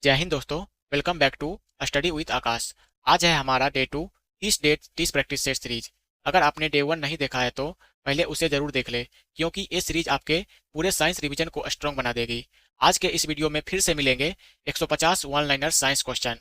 जय हिंद दोस्तों। Welcome back to study with Aakash. आज है हमारा डे 2 30 प्रैक्टिस सेट सीरीज। अगर आपने डे 1 नहीं देखा है तो पहले उसे जरूर देख ले, क्योंकि ये सीरीज आपके पूरे साइंस रिवीजन को स्ट्रॉन्ग बना देगी। आज के इस वीडियो में फिर से मिलेंगे 150 one liner science question,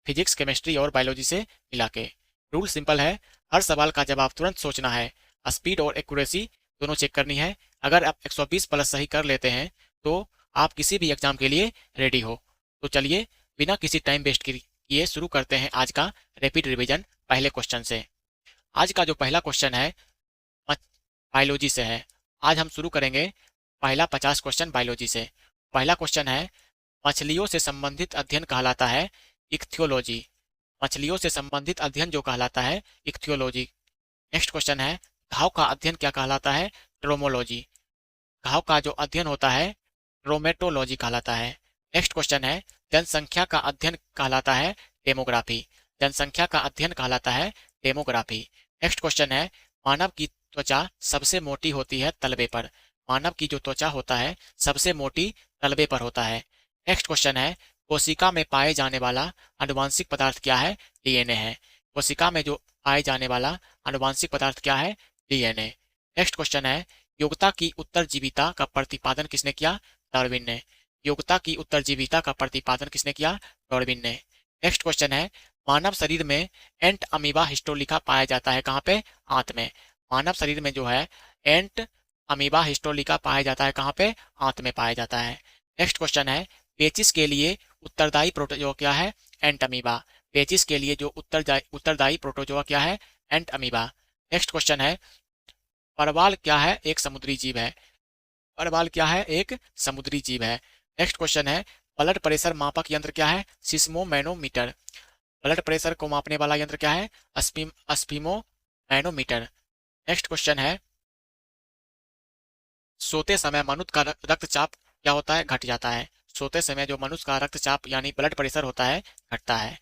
physics, chemistry और बायोलॉजी से मिला के। रूल सिंपल है, हर सवाल का जवाब तुरंत सोचना है, स्पीड और एक्यूरेसी दोनों चेक करनी है। अगर आप 120 प्लस सही कर लेते हैं तो आप किसी भी एग्जाम के लिए रेडी हो। तो चलिए बिना किसी टाइम वेस्ट किए शुरू करते हैं आज का रैपिड रिवीजन पहले क्वेश्चन से। आज का जो पहला क्वेश्चन है बायोलॉजी से है। आज हम शुरू करेंगे पहला 50 क्वेश्चन बायोलॉजी से। पहला क्वेश्चन है, मछलियों से संबंधित अध्ययन कहलाता है इक्थियोलॉजी। मछलियों से संबंधित अध्ययन जो कहलाता है इक्थियोलॉजी। नेक्स्ट क्वेश्चन है, घाव का अध्ययन क्या कहलाता है? ट्रोमोलॉजी। घाव का जो अध्ययन होता है ट्रोमेटोलॉजी कहलाता है। नेक्स्ट क्वेश्चन है, जनसंख्या का अध्ययन कहलाता है डेमोग्राफी। जनसंख्या का अध्ययन कहलाता है डेमोग्राफी। नेक्स्ट क्वेश्चन है, मानव की त्वचा सबसे मोटी होती है तलवे पर। मानव की जो त्वचा होता है सबसे मोटी तलवे पर होता है। नेक्स्ट क्वेश्चन है, कोशिका में पाए जाने वाला आनुवांशिक पदार्थ क्या है? डीएनए है। कोशिका में जो पाए जाने वाला आनुवांशिक पदार्थ क्या है? डीएनए। नेक्स्ट क्वेश्चन है, योग्यता की उत्तरजीविता का प्रतिपादन किसने किया? डार्विन ने। योग्यता की उत्तरजीविता का प्रतिपादन किसने किया? डार्विन ने। नेक्स्ट क्वेश्चन है, मानव शरीर में एंट अमीबा हिस्टोलिका पाया जाता है कहाँ पे? आंत में। मानव शरीर में जो है एंट अमीबा हिस्टोलिका पाया जाता है कहाँ पे? आंत में पाया जाता है। नेक्स्ट क्वेश्चन है, पेचिस के लिए उत्तरदायी प्रोटोजोआ क्या है? एंट अमीबा। पेचिस के लिए जो उत्तरदायी प्रोटोजोआ क्या है? एंट अमीबा। नेक्स्ट क्वेश्चन है, परवाल क्या है? एक समुद्री जीव है। परवाल क्या है? एक समुद्री जीव है। नेक्स्ट क्वेश्चन है, ब्लड प्रेशर मापक यंत्र क्या है? सिस्मोमैनोमीटर। ब्लड प्रेशर को मापने वाला यंत्र क्या है? स्फीमोमैनोमीटर। नेक्स्ट क्वेश्चन है, सोते समय मनुष्य का रक्तचाप क्या होता है? घट जाता है। सोते समय जो मनुष्य का रक्तचाप यानी ब्लड प्रेशर होता है घटता है।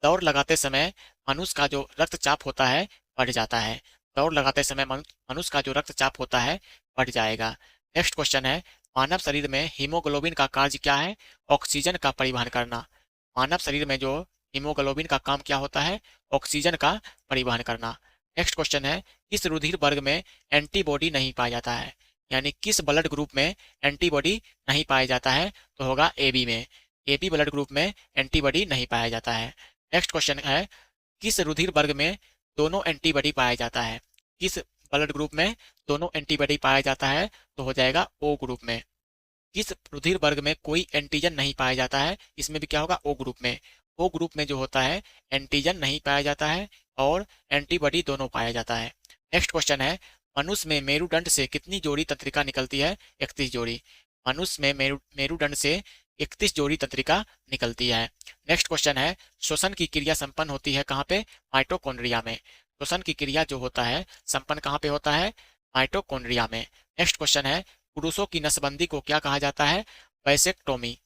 दौड़ लगाते समय मनुष्य का जो रक्तचाप होता है बढ़ जाता है। दौड़ लगाते समय मनुष्य का जो रक्तचाप होता है बढ़ जाएगा। नेक्स्ट क्वेश्चन है, मानव शरीर में हीमोग्लोबिन का कार्य क्या है? ऑक्सीजन का परिवहन करना। मानव शरीर में जो हीमोग्लोबिन का काम क्या होता है? ऑक्सीजन का परिवहन करना। नेक्स्ट क्वेश्चन है, किस रुधिर वर्ग में एंटीबॉडी नहीं पाया जाता है? यानी किस ब्लड ग्रुप में एंटीबॉडी नहीं पाया जाता है? तो होगा एबी में। एबी ब्लड ग्रुप में एंटीबॉडी नहीं पाया जाता है। नेक्स्ट क्वेश्चन है, किस रुधिर वर्ग में दोनों एंटीबॉडी पाया जाता है? किस ब्लड ग्रुप में दोनों एंटीबॉडी पाया जाता है? तो हो जाएगा ओ ग्रुप में। किस रुधिर वर्ग में कोई एंटीजन नहीं पाया जाता है? इसमें भी क्या होगा? ओ ग्रुप में। ओ ग्रुप में जो होता है एंटीजन नहीं पाया जाता है और एंटीबॉडी दोनों पाया जाता है। नेक्स्ट क्वेश्चन है, मनुष्य में मेरुदंड से कितनी जोड़ी तंत्रिका निकलती है? 31 जोड़ी। मनुष्य में मेरुदंड से 31 जोड़ी तंत्रिका निकलती है। नेक्स्ट क्वेश्चन है, श्वसन की क्रिया संपन्न होती है कहाँ पे? माइटोकॉन्ड्रिया में। श्वसन की क्रिया जो होता है संपन्न कहाँ पे होता है? माइटोकॉन्ड्रिया में। नेक्स्ट क्वेश्चन है, पुरुषों की नसबंदी को क्या कहा जाता है? वैसेक्टोमी।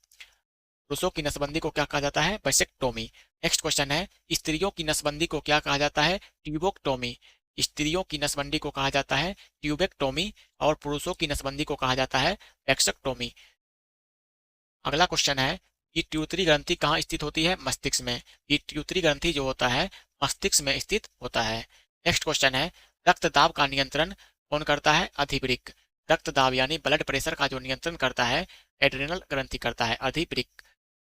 पुरुषों की नसबंदी को क्या कहा जाता है? वैसेक्टोमी। नेक्स्ट क्वेश्चन है, स्त्रियों की नसबंदी को क्या कहा जाता है? ट्यूबोक्टोमी। स्त्रियों की नसबंदी को कहा जाता है ट्यूबेक्टोमी और पुरुषों की नसबंदी को कहा जाता है वैक्सेक्टोमी। अगला क्वेश्चन है, पिट्यूटरी ग्रंथि कहाँ स्थित होती है? मस्तिष्क में। पिट्यूटरी ग्रंथि जो होता है मस्तिष्क में स्थित होता है। नेक्स्ट क्वेश्चन है, रक्तदाब का नियंत्रण कौन करता है? अधिवृक्क। रक्तदाब यानी ब्लड प्रेशर का जो नियंत्रण करता है एड्रिनल ग्रंथि करता है, अधिवृक्क।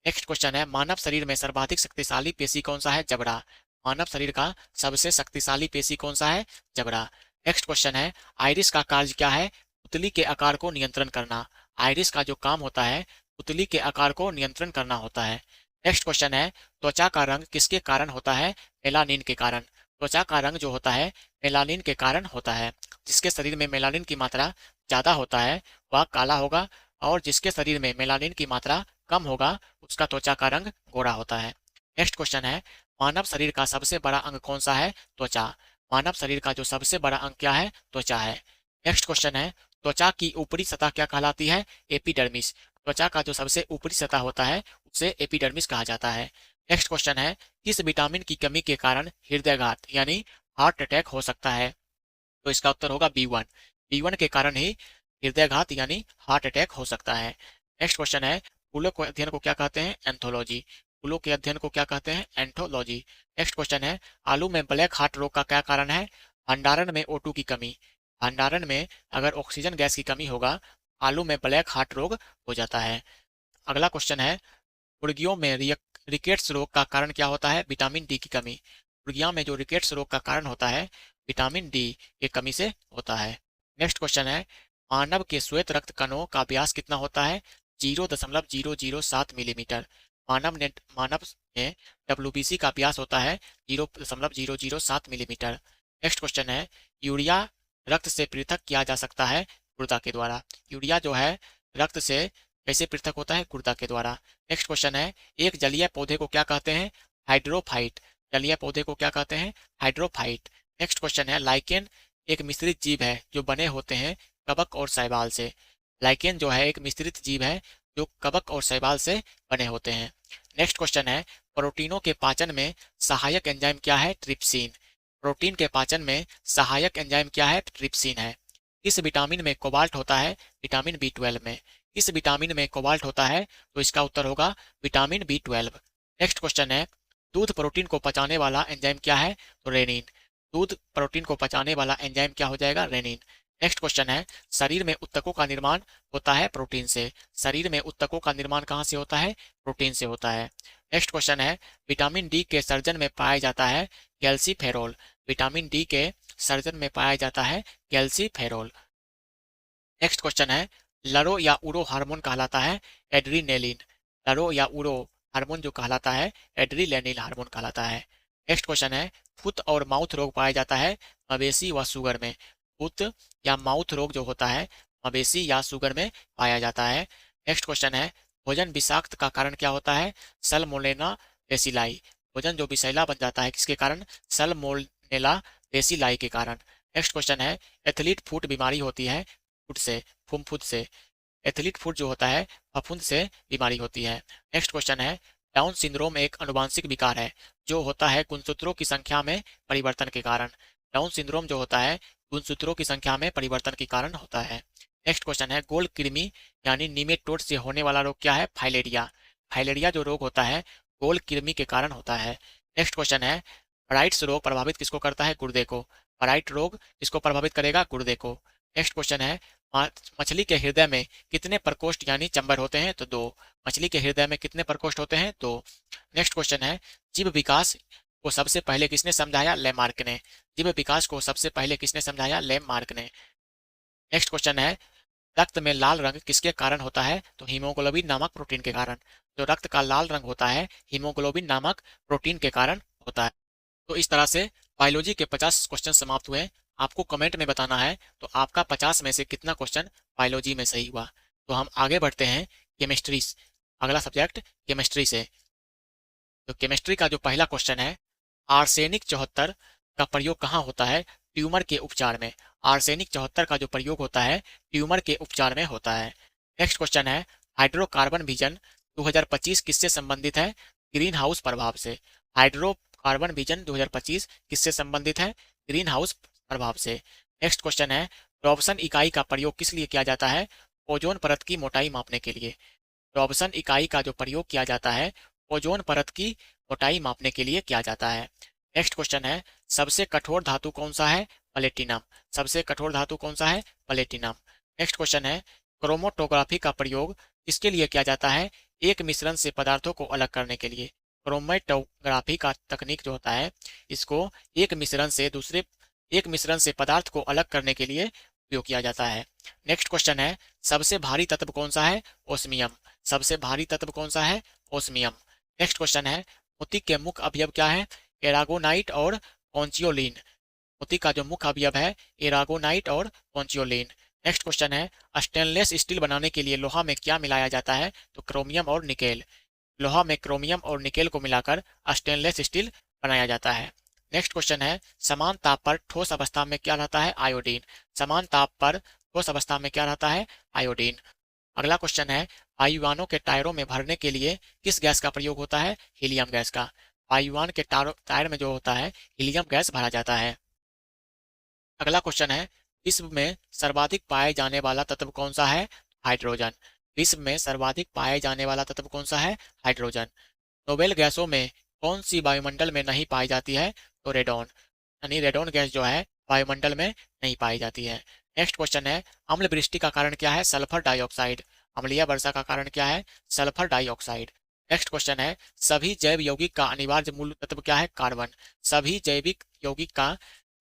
नेक्स्ट क्वेश्चन है, मानव शरीर में सर्वाधिक शक्तिशाली पेशी कौन सा है? जबड़ा। मानव शरीर का सबसे शक्तिशाली पेशी कौन सा है? जबड़ा। नेक्स्ट क्वेश्चन है, आइरिस का कार्य क्या है? पुतली के आकार को नियंत्रण करना। आइरिस का जो काम होता है पुतली के आकार को नियंत्रण करना होता है। नेक्स्ट क्वेश्चन है, त्वचा का रंग किसके कारण होता है? मेलानिन के कारण। त्वचा का रंग जो होता है मेलानिन के कारण होता है। जिसके शरीर में मेलानिन की मात्रा ज्यादा होता है वह काला होगा और जिसके शरीर में मेलानिन की मात्रा कम होगा उसका त्वचा का रंग गोरा होता है। नेक्स्ट क्वेश्चन है, मानव शरीर का सबसे बड़ा अंग कौन सा है? त्वचा। मानव शरीर का जो सबसे बड़ा अंग क्या है? त्वचा है। नेक्स्ट क्वेश्चन है, त्वचा की ऊपरी सतह क्या कहलाती है? एपिडर्मिस। त्वचा का जो सबसे ऊपरी सतह होता है उसे एपिडर्मिस कहा जाता है। नेक्स्ट क्वेश्चन है, किस विटामिन की कमी के कारण हृदयघात यानी हार्ट अटैक हो सकता है? तो इसका उत्तर होगा B1। B1 के कारण ही हृदयघात यानी हार्ट अटैक हो सकता है। नेक्स्ट क्वेश्चन है, फूलों के अध्ययन को क्या कहते हैं? एंथोलॉजी। फूलों के अध्ययन को क्या कहते हैं? एंथोलॉजी। नेक्स्ट क्वेश्चन है, आलू में ब्लैक हार्ट रोग का क्या कारण है? भंडारण में O2 की कमी। भंडारण में अगर ऑक्सीजन गैस की कमी होगा, आलू में ब्लैक हार्ट रोग हो जाता है। अगला क्वेश्चन है, मुर्गियों में रिकेट्स रोग का कारण क्या होता है? विटामिन डी की कमी। मुर्गियों में जो रिकेट्स रोग का कारण होता है, विटामिन डी की कमी से होता है। नेक्स्ट क्वेश्चन है, मानव के श्वेत रक्त कणों का व्यास कितना होता है? 0.007 मिलीमीटर। मानव में WBC का व्यास होता है 0.007 मिलीमीटर। नेक्स्ट क्वेश्चन है, यूरिया रक्त से पृथक किया जा सकता है गुर्दा के द्वारा। यूरिया जो है रक्त से कैसे पृथक होता है? गुर्दा के द्वारा। नेक्स्ट क्वेश्चन है, एक जलीय पौधे को क्या कहते हैं? हाइड्रोफाइट। जलीय पौधे को क्या कहते हैं? हाइड्रोफाइट। नेक्स्ट क्वेश्चन है, लाइकेन एक मिश्रित जीव है जो बने होते हैं कवक और शैवाल से। लाइकेन जो है एक मिश्रित जीव है जो कवक और शैवाल से बने होते हैं। नेक्स्ट क्वेश्चन है, प्रोटीनों के पाचन में सहायक एंजाइम क्या है? ट्रिप्सिन। प्रोटीन के पाचन में सहायक एंजाइम क्या है? ट्रिप्सिन है। किस विटामिन में कोबाल्ट होता है? विटामिन B12 में। किस विटामिन में कोबाल्ट होता है? तो इसका उत्तर होगा विटामिन B12। नेक्स्ट क्वेश्चन है, दूध प्रोटीन को पचाने वाला एंजाइम क्या है? तो रेनिन। दूध प्रोटीन को पचाने वाला एंजाइम क्या हो जाएगा? रेनिन। नेक्स्ट क्वेश्चन है, शरीर में उत्तकों का निर्माण होता है प्रोटीन से। शरीर में उत्तकों का निर्माण कहाँ से होता है? प्रोटीन से होता है। नेक्स्ट क्वेश्चन है, विटामिन डी के सर्जन में पाया जाता है कैल्सीफेरोल। विटामिन डी के सर्जन में पाया जाता है कैल्सीफेरोल। नेक्स्ट क्वेश्चन है, लरो या उरो हार्मोन कहलाता है एड्रीनेलिन। लरो या उरो हार्मोन जो कहलाता है एड्रीनेलिन हार्मोन कहलाता है। नेक्स्ट क्वेश्चन है, फुट और माउथ रोग पाया जाता है मवेशी व सुगर में। फुट या माउथ रोग जो होता है मवेशी या सुगर में पाया जाता है। नेक्स्ट क्वेश्चन है, भोजन विषाक्त का कारण क्या होता है? Salmonella bacilli. भोजन जो विषैला बन जाता है किसके कारण? सल्मोनेला बेसिलाई के कारण। नेक्स्ट क्वेश्चन है, एथलीट फुट बीमारी होती है फुट से, फुफ्फुद से। एथलीट फुट जो होता है फफूंद से बीमारी होती है। नेक्स्ट क्वेश्चन है, डाउन सिंड्रोम एक अनुवांशिक विकार है जो होता है गुणसूत्रों की संख्या में परिवर्तन के कारण। डाउन सिंड्रोम जो होता है गुणसूत्रों की संख्या में परिवर्तन के कारण होता है। नेक्स्ट क्वेश्चन है, गोल कृमि यानी निमेटोड से होने वाला रोग क्या है? फाइलेरिया। फाइलेरिया जो रोग होता है गोल कृमि के कारण होता है। नेक्स्ट क्वेश्चन है, ब्राइट्स रोग प्रभावित किसको करता है? गुर्दे को। ब्राइट रोग किसको प्रभावित करेगा? गुर्दे को। नेक्स्ट क्वेश्चन है, मछली के हृदय में कितने प्रकोष्ठ यानी चंबर होते हैं? तो 2। मछली के हृदय में कितने प्रकोष्ठ होते हैं? 2। नेक्स्ट क्वेश्चन है, जीव विकास को सबसे पहले किसने समझाया? लेमार्क ने। जीव विकास को सबसे पहले किसने समझाया? लेमार्क ने। नेक्स्ट क्वेश्चन है, रक्त में लाल रंग किसके कारण होता है? तो हीमोग्लोबिन नामक प्रोटीन के कारण। जो रक्त का लाल रंग होता है हीमोग्लोबिन नामक प्रोटीन के कारण होता है। तो इस तरह से बायोलॉजी के 50 क्वेश्चन समाप्त हुए। आपको कमेंट में बताना है तो आपका 50 में से कितना क्वेश्चन बायोलॉजी में सही हुआ। तो हम आगे बढ़ते हैं केमिस्ट्री, अगला सब्जेक्ट केमिस्ट्री से। तो केमिस्ट्री का जो पहला क्वेश्चन है, आर्सेनिक 74 का प्रयोग कहाँ होता है? ट्यूमर के उपचार में। आर्सेनिक 74 का जो प्रयोग होता है ट्यूमर के उपचार में होता है। नेक्स्ट क्वेश्चन है, हाइड्रोकार्बन विजन 2025 किससे संबंधित है? ग्रीन हाउस प्रभाव से। हाइड्रोकार्बन विजन 2025 किससे संबंधित है? ग्रीन हाउस प्रभाव से। नेक्स्ट क्वेश्चन है, रॉबसन इकाई का प्रयोग किस लिए किया जाता है? ओजोन परत की मोटाई मापने के लिए। रॉबसन इकाई का जो प्रयोग किया जाता है ओजोन परत की मोटाई मापने के लिए किया जाता है। नेक्स्ट क्वेश्चन है, सबसे कठोर धातु कौन सा है? प्लेटिनम। सबसे कठोर धातु कौन सा है? प्लेटिनम। नेक्स्ट क्वेश्चन है, क्रोमेटोग्राफी का प्रयोग किसके लिए किया जाता है? एक मिश्रण से पदार्थों को अलग करने के लिए। क्रोमेटोग्राफी का तकनीक जो होता है इसको एक मिश्रण से पदार्थ को अलग करने के लिए उपयोग किया जाता है। नेक्स्ट क्वेश्चन है, सबसे भारी तत्व कौन सा है? ओस्मियम। सबसे भारी तत्व कौन सा है? ओस्मियम। नेक्स्ट क्वेश्चन है, मोती के मुख्य अवयव क्या है? एरागोनाइट और कॉन्चियोलिन। मोती का जो मुख्य अवयव है एरागोनाइट और कॉन्चियोलिन। नेक्स्ट क्वेश्चन है, स्टेनलेस स्टील बनाने के लिए लोहा में क्या मिलाया जाता है? तो क्रोमियम और निकेल। लोहा में क्रोमियम और निकेल को मिलाकर स्टेनलेस स्टील बनाया जाता है। नेक्स्ट क्वेश्चन है, समान ताप पर ठोस अवस्था में क्या रहता है? आयोडीन। समान ताप पर ठोस अवस्था में क्या रहता है? आयोडीन। अगला क्वेश्चन है, वायुयानों के टायरों में भरने के लिए किस गैस का प्रयोग होता है? हीलियम गैस का। वायुयान के टायर में जो होता है हीलियम गैस भरा जाता है। अगला क्वेश्चन है, विश्व में सर्वाधिक पाए जाने वाला तत्व कौन सा है? हाइड्रोजन। विश्व में सर्वाधिक पाए जाने वाला तत्व कौन सा है? हाइड्रोजन। नोबेल गैसों में कौन सी वायुमंडल में नहीं पाई जाती है? तो रेडॉन, यानी रेडॉन गैस जो है वायुमंडल में नहीं पाई जाती है। नेक्स्ट क्वेश्चन है, अम्ल वृष्टि का कारण क्या है? Sulphur dioxide. अम्लीय वर्षा का कारण क्या है? Sulphur dioxide. नेक्स्ट क्वेश्चन है, सभी जैव यौगिक का अनिवार्य मूल तत्व क्या है? कार्बन। सभी जैविक यौगिक का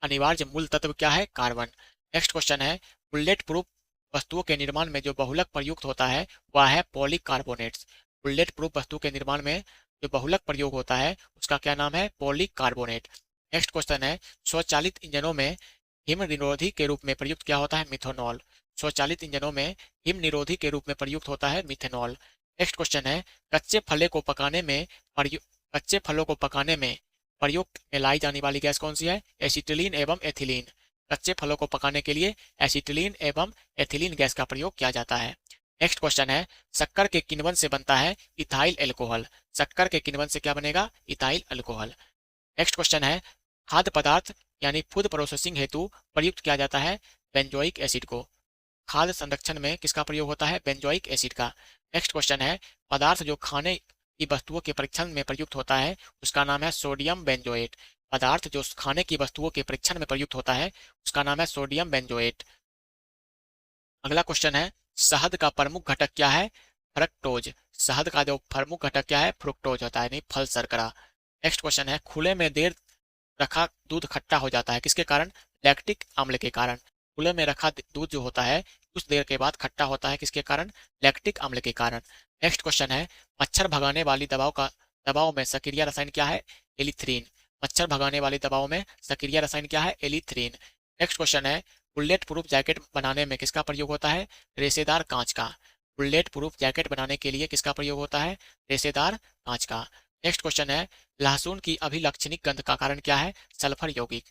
अनिवार्य मूल तत्व क्या है? कार्बन। नेक्स्ट क्वेश्चन है, बुलेट प्रूफ वस्तुओं के निर्माण में जो बहुलक प्रयुक्त होता है वह है पॉलीकार्बोनेट्स। बुलेट प्रूफ वस्तु के निर्माण में जो बहुलक प्रयोग होता है उसका क्या नाम है? पॉलीकार्बोनेट। नेक्स्ट क्वेश्चन है, स्वचालित इंजनों में हिम निरोधी के रूप में प्रयुक्त क्या होता है? मिथेनॉल। स्वचालित इंजनों में हिम निरोधी के रूप में प्रयुक्त होता है मिथेनॉल। नेक्स्ट क्वेश्चन है, कच्चे फले को पकाने में कच्चे फलों को पकाने में प्रयोग में लाई जाने वाली गैस कौन सी है? एसिटिलीन एवं एथिलीन। कच्चे फलों को पकाने के लिए एसिटिलीन एवं एथिलीन गैस का प्रयोग किया जाता है। नेक्स्ट क्वेश्चन है, शक्कर के किण्वन से बनता है इथाइल एल्कोहल। शक्कर के किण्वन से क्या बनेगा? Ethyl alcohol. नेक्स्ट क्वेश्चन है, खाद्य पदार्थ यानी फूड प्रोसेसिंग हेतु प्रयुक्त किया जाता है बेंजोइक एसिड को। खाद्य संरक्षण में किसका प्रयोग होता है? बेंजोइक एसिड का। नेक्स्ट क्वेश्चन है, पदार्थ जो खाने की वस्तुओं के परीक्षण में प्रयुक्त होता है उसका नाम है सोडियम बेंजोएट। पदार्थ जो खाने की वस्तुओं के परीक्षण में प्रयुक्त होता है उसका नाम है सोडियम बेंजोएट। अगला क्वेश्चन है, शहद का प्रमुख घटक क्या है? फ्रक्टोज। शहद का जो प्रमुख घटक क्या है? फ्रुक्टोज होता है, नहीं फल शर्करा। नेक्स्ट क्वेश्चन है, खुले में देर रखा दूध खट्टा हो जाता है किसके कारण? लैक्टिक अम्ल के कारण। खुले में रखा दूध जो होता है कुछ देर के बाद खट्टा होता है किसके कारण? लैक्टिक अम्ल के कारण। नेक्स्ट क्वेश्चन है, मच्छर भगाने वाली दवाओं में सक्रिय रसायन क्या है? एलिथ्रीन। मच्छर भगाने वाली दवाओं में सक्रिय रसायन क्या है? एलिथ्रीन। नेक्स्ट क्वेश्चन है, बुलेट प्रूफ जैकेट बनाने में किसका प्रयोग होता है? रेशेदार कांच का। बुलेट प्रूफ जैकेट बनाने के लिए किसका प्रयोग होता है? रेशेदार कांच का। नेक्स्ट क्वेश्चन है, लहसुन की अभिलक्षणिक गंध का कारण क्या है? सल्फर यौगिक।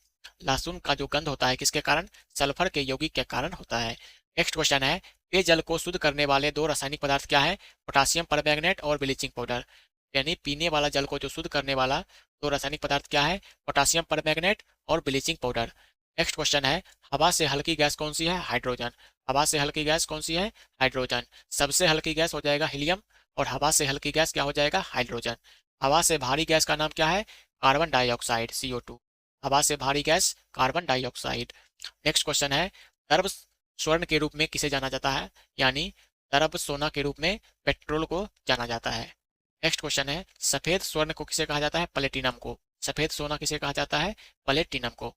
लहसुन का जो गंध होता है किसके कारण? सल्फर के यौगिक के कारण होता है। नेक्स्ट क्वेश्चन है, पेयजल को शुद्ध करने वाले दो रासायनिक पदार्थ क्या है? पोटासियम परमैंगनेट और ब्लीचिंग पाउडर। यानी पीने वाला जल को जो शुद्ध करने वाला दो रासायनिक पदार्थ क्या है? पोटासियम परमैंगनेट और ब्लीचिंग पाउडर। नेक्स्ट क्वेश्चन है, हवा से हल्की गैस कौन सी है? हाइड्रोजन। हवा से हल्की गैस कौन सी है? हाइड्रोजन। सबसे हल्की गैस हो जाएगा हीलियम और हवा से हल्की गैस क्या हो जाएगा? हाइड्रोजन। हवा से भारी गैस का नाम क्या है? Carbon dioxide, CO2। हवा से भारी gas carbon dioxide. Next question है, द्रव स्वर्ण के रूप में किसे जाना जाता है? यानी द्रव सोना के रूप में पेट्रोल को जाना जाता है। नेक्स्ट क्वेश्चन है, सफेद स्वर्ण को किसे कहा जाता है? प्लेटिनम को। सफेद सोना किसे कहा जाता है? प्लेटिनम को।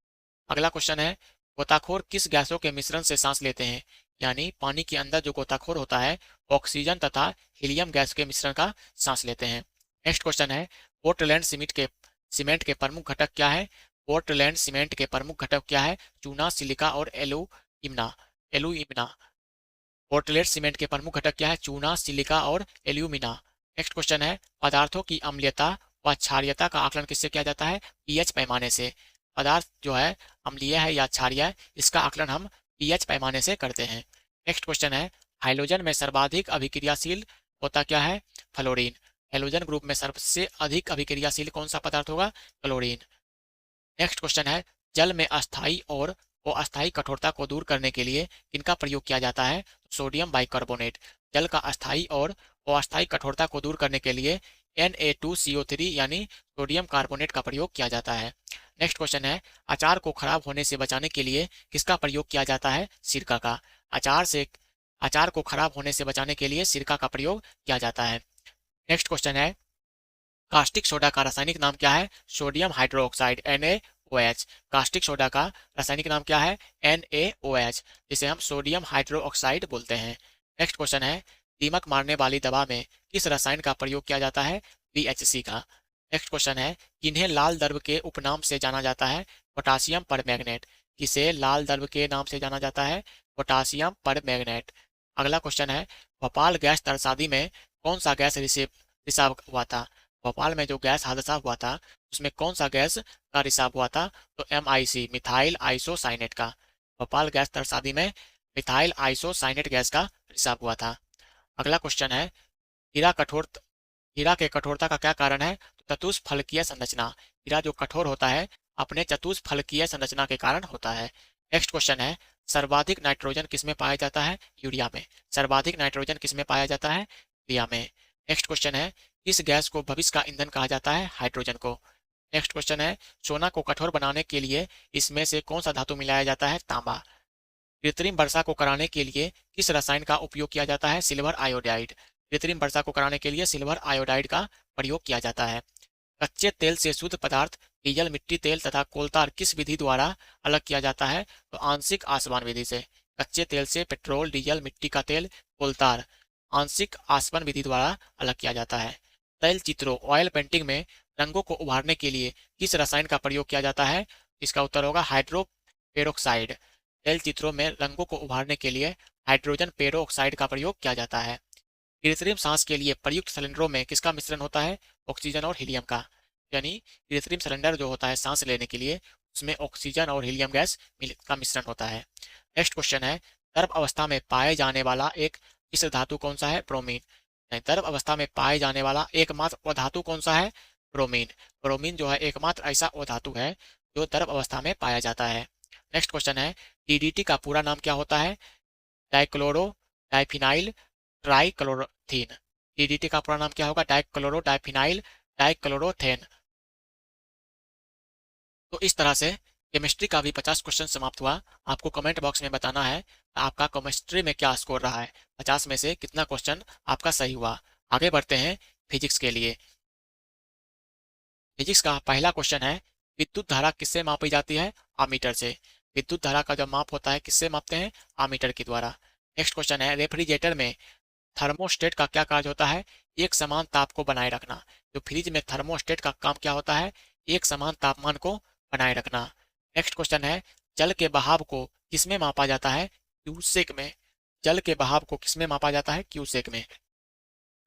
अगला क्वेश्चन है, गोताखोर किस गैसों के मिश्रण से सांस लेते हैं? यानी पानी के अंदर जो गोताखोर होता है ऑक्सीजन तथा हीलियम गैस के मिश्रण का सांस लेते हैं। नेक्स्ट क्वेश्चन है, पोर्टलैंड सीमेंट के प्रमुख घटक क्या है? पोर्टलैंड सीमेंट के प्रमुख घटक क्या है? चूना, सिलिका और एल्यूमिना। एल्यूमिना। पोर्टलैंड सीमेंट के प्रमुख घटक क्या है? चूना, सिलिका और एल्यूमिना। नेक्स्ट क्वेश्चन है, पदार्थों की अम्लीयता व क्षारीयता का आकलन किससे किया जाता है? पीएच पैमाने से। पदार्थ जो है अम्लीय है या क्षारीय है इसका आकलन हम पीएच पैमाने से करते हैं। नेक्स्ट क्वेश्चन है, हाइड्रोजन में सर्वाधिक अभिक्रियाशील होता क्या है? फ्लोरीन। हाइड्रोजन ग्रुप में सबसे अधिक अभिक्रियाशील कौन सा पदार्थ होगा? क्लोरीन। नेक्स्ट क्वेश्चन है, जल में अस्थायी और अस्थायी कठोरता को दूर करने के लिए किनका प्रयोग किया जाता है? Sodium bicarbonate. जल का अस्थायी और अस्थायी कठोरता को दूर करने के लिए Na2CO3 यानी सोडियम कार्बोनेट का प्रयोग किया जाता है। नेक्स्ट क्वेश्चन है, अचार को खराब होने से बचाने के लिए किसका प्रयोग किया जाता है? सिरका का। अचार को खराब होने से बचाने के लिए सिरका का प्रयोग किया जाता है। नेक्स्ट क्वेश्चन है, कास्टिक सोडा का रासायनिक नाम क्या है? Sodium hydroxide, NaOH। Caustic soda का रासायनिक नाम क्या है? NaOH, जिसे हम सोडियम हाइड्रोक्साइड बोलते हैं। नेक्स्ट क्वेश्चन है, दीमक मारने वाली दवा में किस रसायन का प्रयोग किया जाता है? BHC का। नेक्स्ट क्वेश्चन है, किन्हें लाल द्रव के उपनाम से जाना जाता है? Potassium permanganate. किसे लाल द्रव के नाम से जाना जाता है? Potassium permanganate. अगला क्वेश्चन है, भोपाल गैस त्रसादी में कौन सा गैस रिसाव हुआ था? भोपाल में जो गैस हादसा हुआ था उसमें कौन सा गैस का रिसाव हुआ था? तो MIC, मिथाइल आइसोसाइनेट का। भोपाल गैस त्रसादी में मिथाइल आइसोसाइनेट गैस का रिसाव हुआ था। अगला क्वेश्चन है, हीरा के कठोरता का क्या कारण है? तो चतुष्फलकीय संरचना। हीरा जो कठोर होता है अपने चतुष्फलकीय संरचना के कारण होता है। नेक्स्ट क्वेश्चन है, सर्वाधिक नाइट्रोजन किसमें पाया जाता है? यूरिया में। सर्वाधिक नाइट्रोजन किसमें पाया जाता है? यूरिया में। नेक्स्ट क्वेश्चन है, इस गैस को भविष्य का ईंधन कहा जाता है? हाइड्रोजन को। नेक्स्ट क्वेश्चन है, सोना को कठोर बनाने के लिए इसमें से कौन सा धातु मिलाया जाता है? तांबा। कृत्रिम वर्षा को कराने के लिए किस रसायन का उपयोग किया जाता है? Silver iodide. कृत्रिम वर्षा को कराने के लिए सिल्वर आयोडाइड का प्रयोग किया जाता है। कच्चे तेल से शुद्ध पदार्थ डीजल, मिट्टी तेल तथा कोलतार किस विधि द्वारा अलग किया जाता है? तो आंशिक आसवन विधि से। कच्चे तेल से पेट्रोल, डीजल, मिट्टी का तेल, कोलतार आंशिक आसवन विधि द्वारा अलग किया जाता है। तैल चित्रों ऑयल पेंटिंग में रंगों को उभारने के लिए किस रसायन का प्रयोग किया जाता है? इसका उत्तर होगा हाइड्रोपेरोक्साइड। तैल चित्रों में रंगों को उभारने के लिए हाइड्रोजन पेरोक्साइड का प्रयोग किया जाता है। कृत्रिम सांस के लिए प्रयुक्त सिलेंडरों में किसका मिश्रण होता है? ऑक्सीजन और हीलियम का। यानी कृत्रिम सिलेंडर जो होता है सांस लेने के लिए, उसमें ऑक्सीजन और हीलियम गैस का मिश्रण होता है। नेक्स्ट क्वेश्चन है, द्रव अवस्था में पाए जाने वाला एक मिश्र धातु कौन सा है? ब्रोमीन। द्रव अवस्था में पाए जाने वाला एकमात्र अधातु कौन सा है? ब्रोमीन। ब्रोमीन जो है एकमात्र ऐसा अधातु है जो द्रव अवस्था में पाया जाता है। नेक्स्ट क्वेश्चन है, डीडीटी का पूरा नाम क्या होता है? Dichloro diphenyl ट्राइक्लोरोथीन। डीडीटी का पूरा नाम क्या होगा? Dichlorodiphenyldichloroethane. तो इस तरह से केमिस्ट्री का भी 50 क्वेश्चन समाप्त हुआ। आपको कमेंट बॉक्स में बताना है आपका केमिस्ट्री में क्या स्कोर रहा है, 50 में से कितना क्वेश्चन आपका सही हुआ। आगे बढ़ते हैं फिजिक्स के लिए। फिजिक्स का पहला क्वेश्चन है, विद्युत धारा किससे मापी जाती है? अमीटर से। विद्युत धारा का जो माप होता है किससे मापते हैं? अमीटर के द्वारा। नेक्स्ट क्वेश्चन है, रेफ्रिजरेटर में थर्मोस्टेट का क्या कार्य होता है? एक समान ताप को बनाए रखना। जो फ्रिज में थर्मोस्टेट का काम क्या होता है? एक समान तापमान को बनाए रखना। नेक्स्ट क्वेश्चन है, जल के बहाव को किसमें मापा जाता है? क्यूसेक में। जल के बहाव को किसमें मापा जाता है? क्यूसेक में।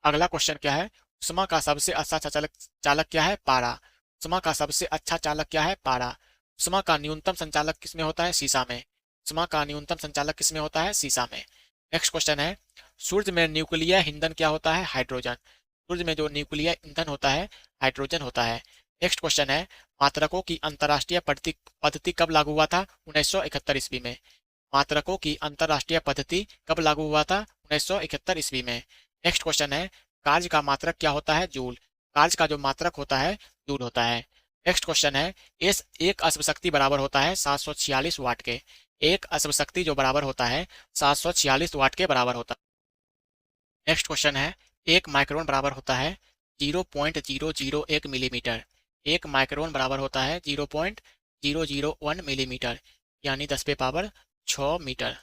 अगला क्वेश्चन क्या है, उष्मा का सबसे अच्छा चालक चालक क्या है? पारा। उष्मा का सबसे अच्छा चालक क्या है? पारा। उष्मा का न्यूनतम संचालक किसमें होता है? शीशा में। उष्मा का न्यूनतम संचालक किसमें होता है? शीशा में। नेक्स्ट क्वेश्चन है, सूर्य में न्यूक्लियर ईंधन क्या होता है? हाइड्रोजन। सूर्य में जो न्यूक्लियर ईंधन होता है हाइड्रोजन होता है। नेक्स्ट क्वेश्चन है, मात्रकों की अंतरराष्ट्रीय पद्धति कब लागू हुआ था? 1971 ईस्वी में। मात्रकों की अंतरराष्ट्रीय पद्धति कब लागू हुआ था? 1971 ईस्वी में। नेक्स्ट क्वेश्चन है, कार्य का मात्रक क्या होता है? जूल। कार्य का जो मात्रक होता है जूल होता है। नेक्स्ट क्वेश्चन है, एस एक अश्व शक्ति बराबर होता है 746 वाट के। एक अश्व शक्ति जो बराबर होता है 746 वाट के बराबर होता है। नेक्स्ट क्वेश्चन है, एक माइक्रोन बराबर होता है 0.001 मिलीमीटर। एक माइक्रोन बराबर होता है 0.001 मिलीमीटर, यानी 10 पे पावर 6 मीटर।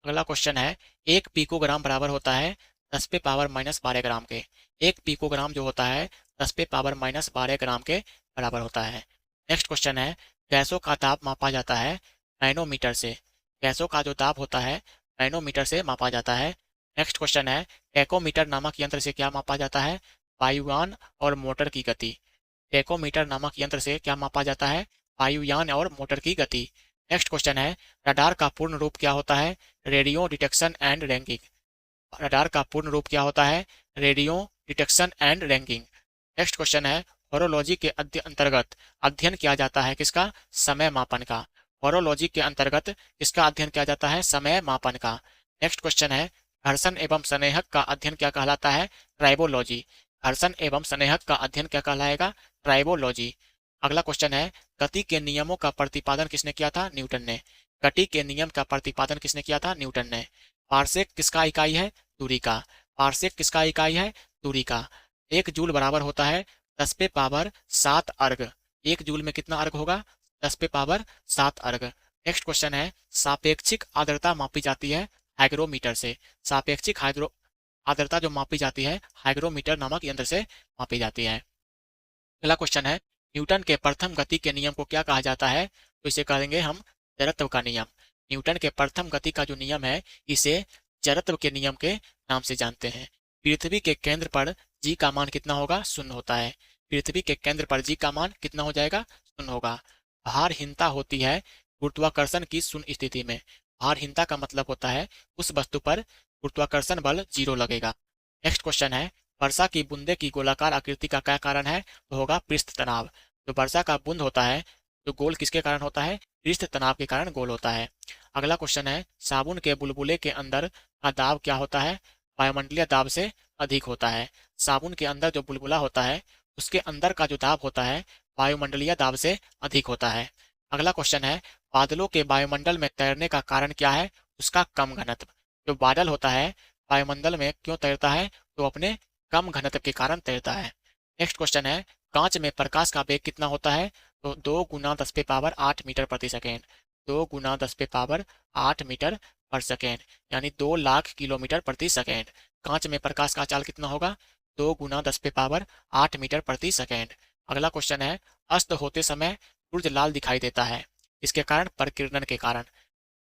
अगला क्वेश्चन है, एक पिकोग्राम बराबर होता है 10 पे पावर -12 ग्राम के। एक पिकोग्राम जो होता है 10 पे पावर -12 ग्राम के बराबर होता है। नेक्स्ट क्वेश्चन है, गैसों का ताप मापा जाता है नैनोमीटर से। गैसों का जो ताप होता है नैनोमीटर से मापा जाता है। नेक्स्ट क्वेश्चन है, टेकोमीटर नामक यंत्र से क्या मापा जाता है? वायुयान और मोटर की गति। टेकोमीटर नामक यंत्र से क्या मापा जाता है? वायुयान और मोटर की गति। नेक्स्ट क्वेश्चन है, रडार का पूर्ण रूप क्या होता है? Radio detection and ranking. Radar का पूर्ण रूप क्या होता है? Radio detection and ranking. Next question है, होरोलॉजी के अंतर्गत अध्ययन किया जाता है किसका? समय मापन का। होरोलॉजी के अंतर्गत इसका अध्ययन किया जाता है समय मापन का। नेक्स्ट क्वेश्चन है, घर्षण एवं स्नेहक का अध्ययन क्या कहलाता है? ट्राइबोलॉजी। घर्षण एवं स्नेहक का अध्ययन क्या कहलाएगा? ट्राइबोलॉजी। अगला क्वेश्चन है, गति के नियमों का प्रतिपादन किसने किया था? न्यूटन ने। गति के नियम का प्रतिपादन किसने किया था? न्यूटन ने। पारसेक किसका इकाई है? दूरी का। पारसेक किसका इकाई है? दूरी का। एक जूल बराबर होता है 10 पे पावर 7 अर्ग। एक जूल में कितना अर्ग होगा? 10 पे पावर 7 अर्ग। नेक्स्ट क्वेश्चन है, सापेक्षिक आर्द्रता मापी जाती है हाइग्रोमीटर से। सापेक्षिक आर्द्रता जो मापी जाती है हाइग्रोमीटर नामक यंत्र से मापी जाती है। अगला क्वेश्चन है, न्यूटन के प्रथम गति के नियम को क्या कहा जाता है? तो इसे कहेंगे हम जड़त्व का नियम। न्यूटन के प्रथम गति का जो नियम है इसे जड़त्व के नियम के नाम से जानते हैं। पृथ्वी के केंद्र पर जी का मान कितना होगा? 0 होता है। पृथ्वी के केंद्र पर जी का मान कितना हो जाएगा? 0 होगा। भारहीनता होती है गुरुत्वाकर्षण की शून्य स्थिति में। भारहीनता का मतलब होता है उस वस्तु पर गुरुत्वाकर्षण बल 0 लगेगा। नेक्स्ट क्वेश्चन है, वर्षा की बूंदे की गोलाकार आकृति का क्या कारण है? तो होगा पृष्ठ तनाव। जो वर्षा का बूंद होता है जो गोल किसके कारण होता है? पृष्ठ तनाव के कारण गोल होता है। अगला क्वेश्चन है, साबुन के बुलबुले के अंदर का दाब क्या होता है? वायुमंडलीय दाब से अधिक होता है। साबुन के अंदर जो बुलबुला होता है उसके अंदर का जो दाब होता है वायुमंडलीय दाब से अधिक होता है। अगला क्वेश्चन है, बादलों के वायुमंडल में तैरने का कारण क्या है? उसका कम घनत्व। जो बादल होता है वायुमंडल में क्यों तैरता है? तो अपने कम घनत्व के कारण तैरता है। नेक्स्ट क्वेश्चन है, कांच में प्रकाश का वेग कितना होता है? तो 2 × 10⁻8 मीटर प्रति सेकेंड। 2 × 10⁻8 मीटर पर सेकेंड, यानी 2 लाख किलोमीटर प्रति सेकेंड। कांच में प्रकाश का चाल कितना होगा? 2 × 10⁻8 मीटर प्रति सेकेंड। अगला क्वेश्चन है, अस्त होते समय सूरज लाल दिखाई देता है, इसके कारण? परिकिरण के कारण।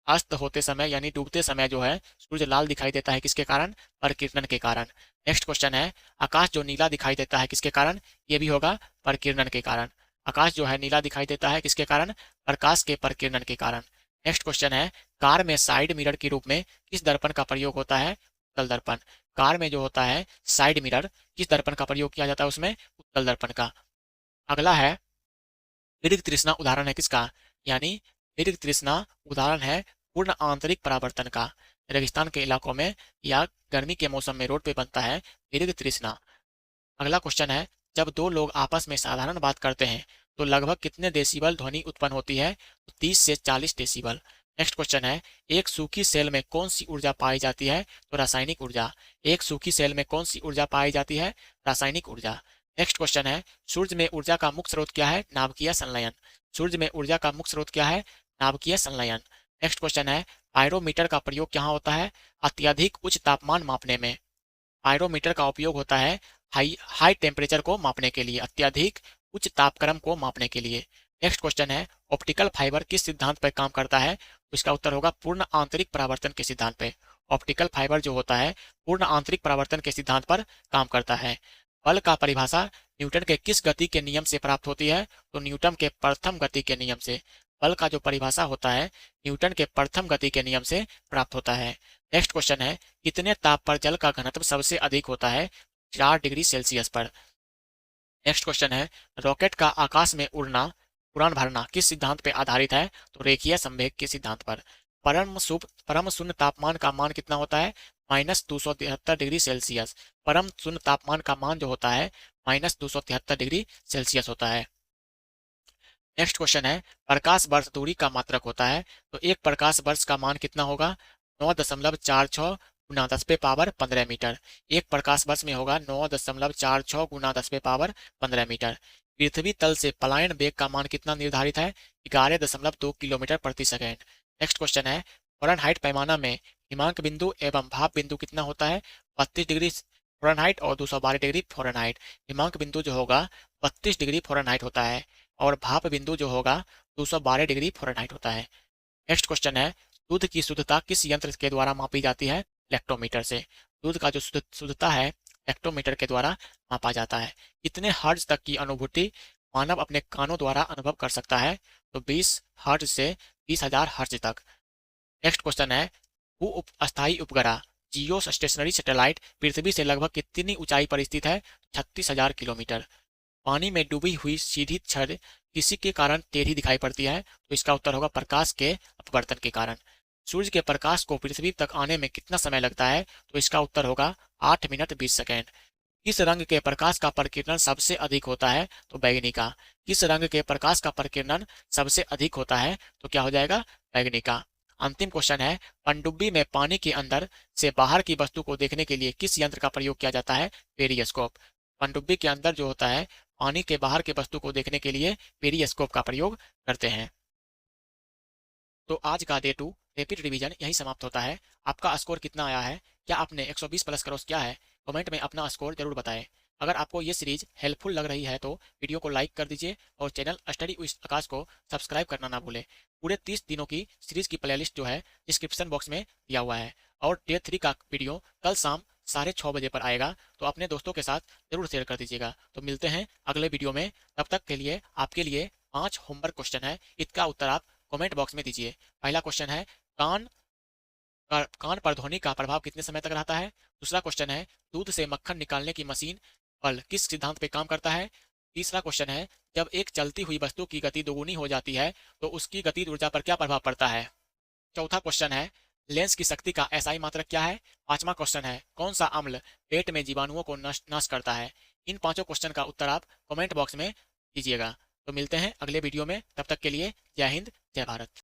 अस्त होते समय यानी डूबते समय जो है सूरज लाल दिखाई देता है, किसके कारण? परिकिरण के कारण। नेक्स्ट क्वेश्चन है, आकाश जो नीला दिखाई देता है किसके कारण? ये भी होगा परिकिरण के कारण। आकाश जो है नीला दिखाई देता है किसके कारण? प्रकाश के परिकिरण के कारण। नेक्स्ट क्वेश्चन है, कार में साइड मिरर के रूप में किस दर्पण का प्रयोग होता है? उत्तल दर्पण। कार में जो होता है साइड मिरर, किस दर्पण का प्रयोग किया जाता है उसमें? उत्तल दर्पण का। अगला है, दीर्घ तृष्णा उदाहरण है किसका? यानी दीर्घ तृष्णा उदाहरण है पूर्ण आंतरिक परावर्तन का। रेगिस्तान के इलाकों में या गर्मी के मौसम में रोड पे बनता है दीर्घ तृष्णा। अगला क्वेश्चन है, जब दो लोग आपस में साधारण बात करते हैं तो लगभग कितने डेसिबल ध्वनि उत्पन्न होती है? 30 से 40 डेसिबल। नेक्स्ट क्वेश्चन है, एक सूखी सेल में कौन सी ऊर्जा पाई जाती है? तो रासायनिक ऊर्जा। एक सूखी सेल में कौन सी ऊर्जा पाई जाती है? रासायनिक ऊर्जा। नेक्स्ट क्वेश्चन है, सूर्य में ऊर्जा का मुख्य स्रोत क्या है? नाभिकीय संलयन। सूर्य में ऊर्जा का मुख्य स्रोत क्या है? नाभिकीय संलयन। नेक्स्ट क्वेश्चन है, पायरोमीटर का प्रयोग कहाँ होता है? अत्यधिक उच्च तापमान मापने में। पायरोमीटर का उपयोग होता है हाई हाई टेम्परेचर को मापने के लिए, अत्यधिक उच्च तापक्रम को मापने के लिए। नेक्स्ट क्वेश्चन है, ऑप्टिकल फाइबर किस सिद्धांत पर काम करता है? तो इसका उत्तर होगा पूर्ण आंतरिक परावर्तन के सिद्धांत पे। ऑप्टिकल फाइबर जो होता है पूर्ण आंतरिक परावर्तन के सिद्धांत पर काम करता है। बल का परिभाषा न्यूटन के किस गति के नियम से प्राप्त होती है? तो न्यूटन के प्रथम गति के नियम से। बल का जो परिभाषा होता है न्यूटन के प्रथम गति के नियम से प्राप्त होता है। नेक्स्ट क्वेश्चन है, कितने ताप पर जल का घनत्व सबसे अधिक होता है? 4 डिग्री सेल्सियस पर। नेक्स्ट क्वेश्चन है, रॉकेट का आकाश में उड़ान भरना किस सिद्धांत पर आधारित है? तो रेखीय संवेग के सिद्धांत पर। परम शून्य तापमान का मान कितना होता है? -273 डिग्री सेल्सियस। परम शून्य तापमान का मान जो होता है -273 डिग्री सेल्सियस होता है। नेक्स्ट क्वेश्चन है, प्रकाश वर्ष दूरी का मात्रक होता है, तो एक प्रकाश वर्ष का मान कितना होगा? 9.46 × 10⁻15 मीटर। एक प्रकाश वर्ष में होगा 9.46 × 10⁻15 मीटर। पृथ्वी तल से पलायन वेग का मान कितना निर्धारित है? 11.2 किलोमीटर प्रति सेकेंड। नेक्स्ट क्वेश्चन है, फ़ारेनहाइट पैमाना में हिमांक बिंदु एवं भाप बिंदु कितना होता है? 32 डिग्री फ़ारेनहाइट और 212 डिग्री फ़ारेनहाइट। हिमांक बिंदु जो होगा 32 डिग्री फ़ारेनहाइट होता है और भाप बिंदु जो होगा 212 डिग्री फ़ारेनहाइट होता है। नेक्स्ट क्वेश्चन है, दूध की शुद्धता किस यंत्र के द्वारा मापी जाती है? लेक्टोमीटर से। दूध का जो शुद्धता है लेक्टोमीटर के द्वारा मापा जाता है। कितने हर्ट्ज तक की अनुभूति मानव अपने कानों द्वारा अनुभव कर सकता है? तो 20 हर्ट्ज से 20,000 हर्ट्ज तक। नेक्स्ट क्वेश्चन है, भू अस्थायी उपग्रह जियो स्टेशनरी सैटेलाइट पृथ्वी से लगभग कितनी ऊंचाई पर स्थित है? 36,000 किलोमीटर। पानी में डूबी हुई सीधी छड़ किसी के कारण टेढ़ी दिखाई पड़ती है? तो इसका उत्तर होगा प्रकाश के अपवर्तन के कारण। सूर्य के प्रकाश को पृथ्वी तक आने में कितना समय लगता है? तो इसका उत्तर होगा 8 मिनट 20 सेकेंड। किस रंग के प्रकाश का प्रकीर्णन सबसे अधिक होता है? तो बैंगनी का। किस रंग के प्रकाश का प्रकीर्णन सबसे अधिक होता है? तो क्या हो जाएगा? बैंगनी का। अंतिम क्वेश्चन है, पनडुब्बी में पानी के अंदर से बाहर की वस्तु को देखने के लिए किस यंत्र का प्रयोग किया जाता है? पेरिस्कोप। पनडुब्बी के अंदर जो होता है पानी के बाहर के वस्तु को देखने के लिए पेरिस्कोप का प्रयोग करते हैं। तो आज का डे 2 रैपिड रिवीजन यही समाप्त होता है। आपका स्कोर कितना आया है? क्या आपने 120 प्लस क्रॉस किया है? कमेंट में अपना स्कोर जरूर बताएं। अगर आपको ये सीरीज हेल्पफुल लग रही है तो वीडियो को लाइक कर दीजिए और चैनल स्टडी विद आकाश को सब्सक्राइब करना ना भूलें। पूरे 30 दिनों की सीरीज की प्लेलिस्ट जो है डिस्क्रिप्शन बॉक्स में दिया हुआ है और डे 3 का वीडियो कल शाम 6:30 बजे पर आएगा, तो अपने दोस्तों के साथ जरूर शेयर कर दीजिएगा। तो मिलते हैं अगले वीडियो में, तब तक के लिए आपके लिए 5 होमवर्क क्वेश्चन है, इसका उत्तर आप कमेंट बॉक्स में दीजिए। पहला क्वेश्चन है, कान पर ध्वनि का प्रभाव कितने समय तक रहता है? दूसरा क्वेश्चन है, दूध से मक्खन निकालने की मशीन बल किस सिद्धांत पे काम करता है? तीसरा क्वेश्चन है, जब एक चलती हुई वस्तु की गति दोगुनी हो जाती है तो उसकी गतिज ऊर्जा पर क्या प्रभाव पड़ता है। चौथा क्वेश्चन है, लेंस की शक्ति का एसआई मात्रक क्या है। पांचवा क्वेश्चन है, कौन सा अम्ल पेट में जीवाणुओं को नष्ट करता है। इन पांचों क्वेश्चन का उत्तर आप कमेंट बॉक्स में दीजिएगा। तो मिलते हैं अगले वीडियो में, तब तक के लिए जय हिंद जय भारत।